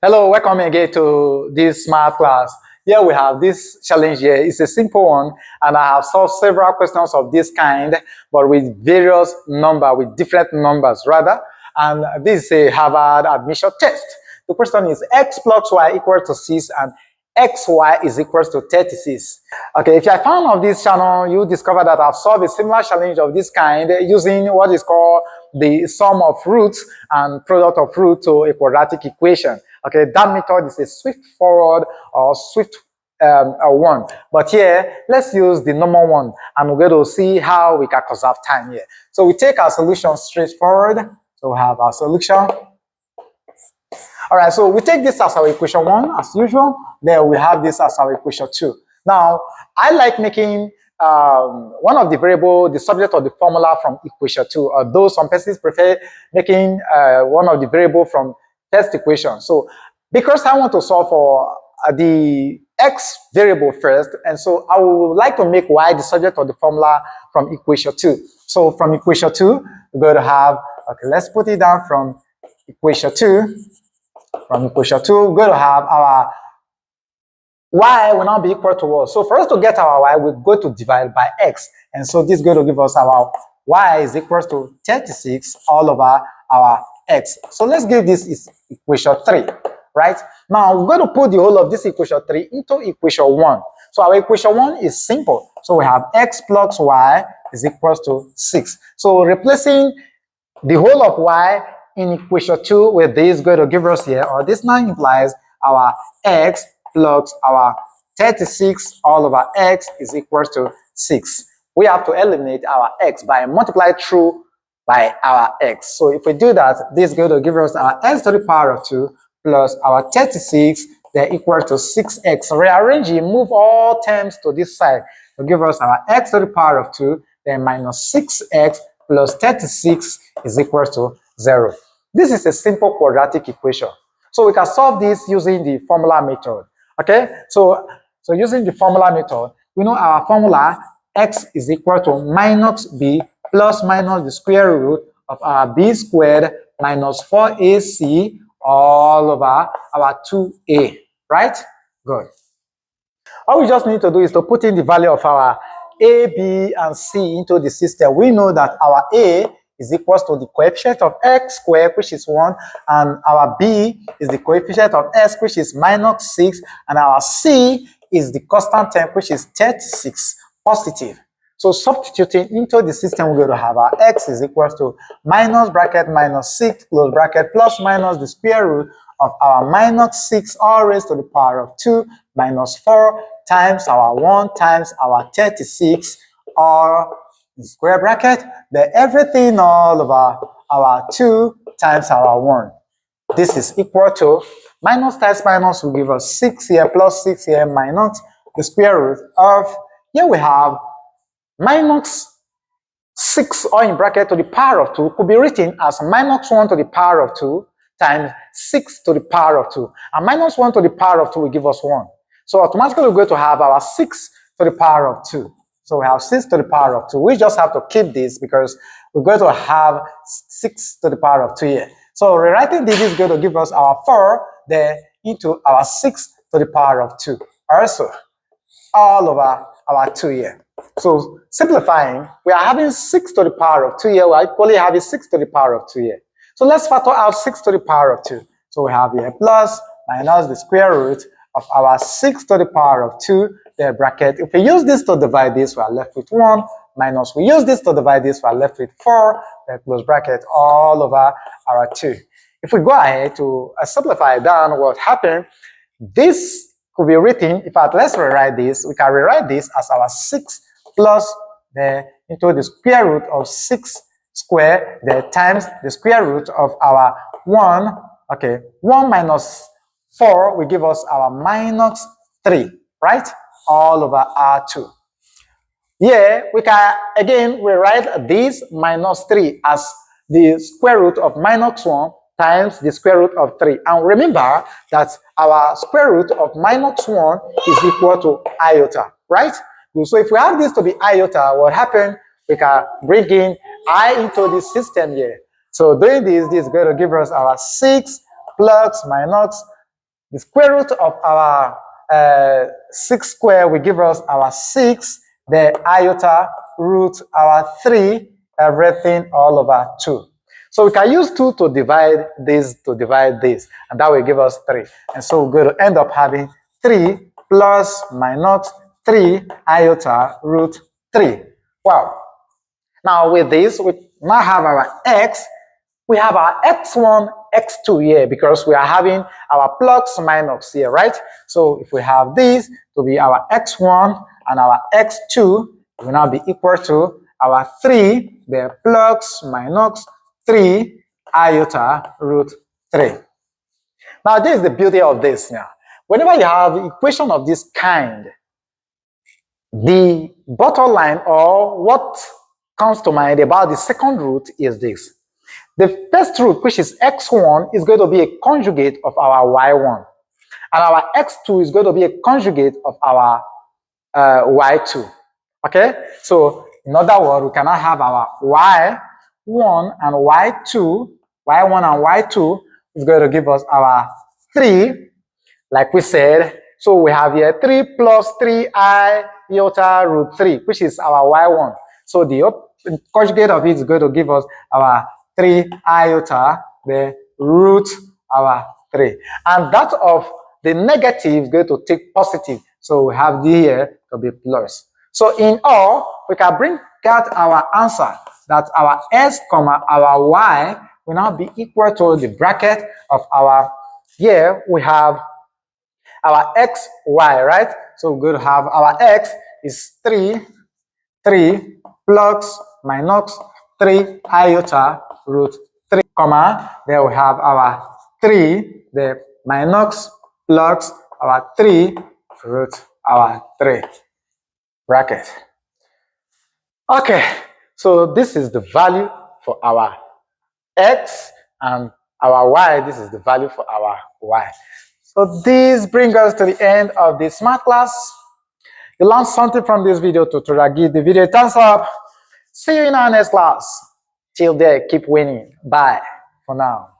Hello, welcome again to this smart class. Here we have this challenge here. It's a simple one, and I have solved several questions of this kind, but with various numbers, with different numbers rather. And this is a Harvard admission test. The question is x plus y equals to 6 and xy is equals to 36. Okay, if you are a fan of this channel, you discover that I've solved a similar challenge of this kind using what is called the sum of roots and product of root to a quadratic equation. Okay, that method is a swift forward or swift one. But here, let's use the normal one, and we're going to see how we can conserve time here. So we take our solution straightforward. So we have our solution. All right, so we take this as our equation 1 as usual. Then we have this as our equation 2. Now, I like making one of the variable the subject of the formula from equation 2, although some persons prefer making one of the variable from first equation. So because I want to solve for the x variable first, and so I would like to make y the subject of the formula from equation 2. So from equation 2, we're going to have, okay, let's put it down from equation 2. From equation 2, we're going to have our y will now be equal to what? So for us to get our y, we're going to divide by x. And so this is going to give us our y is equal to 36 all over our x. So let's give this is equation 3, right? Now we're going to put the whole of this equation 3 into equation 1. So our equation 1 is simple. So we have x plus y is equal to 6. So replacing the whole of y in equation 2 with this going to give us here, or this now implies our x plus our 36 all over x is equal to 6. We have to eliminate our x by multiply through by our x. So if we do that, this is going to give us our x to the power of 2 plus our 36, they're equal to 6x. Rearranging, move all terms to this side to give us our x to the power of 2, then minus 6x plus 36 is equal to 0. This is a simple quadratic equation. So we can solve this using the formula method. Okay, so using the formula method, we know our formula x is equal to minus b plus minus the square root of our b squared minus 4ac all over our 2a, right? Good. All we just need to do is to put in the value of our a, b, and c into the system. We know that our a is equal to the coefficient of x squared, which is 1, and our b is the coefficient of x, which is minus 6, and our c is the constant term, which is 36 positive. So substituting into the system, we're going to have our x is equal to minus bracket minus 6 close bracket plus minus the square root of our minus 6 all raised to the power of 2 minus 4 times our 1 times our 36 all in square bracket, then everything all over our 2 times our 1. This is equal to minus times minus will give us 6 here plus 6 here minus the square root of, here we have minus 6 all in bracket to the power of 2 could be written as minus 1 to the power of 2 times 6 to the power of 2. And minus 1 to the power of 2 will give us 1. So automatically we're going to have our 6 to the power of 2. So we have 6 to the power of 2. We just have to keep this because we're going to have 6 to the power of 2 here. So rewriting this is going to give us our 4 there into our 6 to the power of 2. Also, all over our 2 here. So simplifying, we are having 6 to the power of 2 here. We are equally having 6 to the power of 2 here. So let's factor out 6 to the power of 2. So we have here plus minus the square root of our 6 to the power of 2, the bracket. If we use this to divide this, we are left with 1, minus we use this to divide this, we are left with 4, then close bracket all over our 2. If we go ahead to simplify down what happened, this could be written, in fact, let's rewrite this. We can rewrite this as our 6 plus the into the square root of 6 square, the times the square root of our 1. Okay, 1 minus 4 will give us our minus 3, right? All over R2. Here, we can again rewrite this minus 3 as the square root of minus 1 times the square root of 3. And remember that our square root of minus 1 is equal to iota, right? So if we have this to be iota, what happens? We can bring in I into this system here. So doing this, this is going to give us our 6 plus minus The square root of our 6 square will give us our 6, the iota root our 3, everything all over 2. So we can use 2 to divide this, and that will give us 3. And so we're going to end up having 3 plus minus 3 iota root 3. Wow. Now with this, we now have our x. We have our x1, x2 here because we are having our plus minus here, right? So if we have this to be our x1 and our x2, it will now be equal to our 3, the plus minus 3 iota root 3. Now this is the beauty of this now. Whenever you have an equation of this kind, the bottom line or what comes to mind about the second root is this. The first root, which is x1, is going to be a conjugate of our y1. And our x2 is going to be a conjugate of our y2. Okay? So, in other words, we cannot have our y1 and y2. y1 and y2 is going to give us our 3, like we said. So, we have here 3 plus 3 iota root 3, which is our y1. So, the conjugate of it is going to give us our 3 iota, the root our 3. And that of the negative is going to take positive. So we have here to be plus. So in all, we can bring out our answer that our s, our y will now be equal to the bracket of our, here we have our x, y, right? So we're going to have our x is 3 plus minus 3 iota root 3, comma, then we have our 3, the minus plus our 3 root our 3, bracket. Okay, so this is the value for our x, and our y, this is the value for our y. So this brings us to the end of the smart class. You learned something from this video tutorial. Give the video a thumbs up. See you in our next class. Till then, keep winning. Bye for now.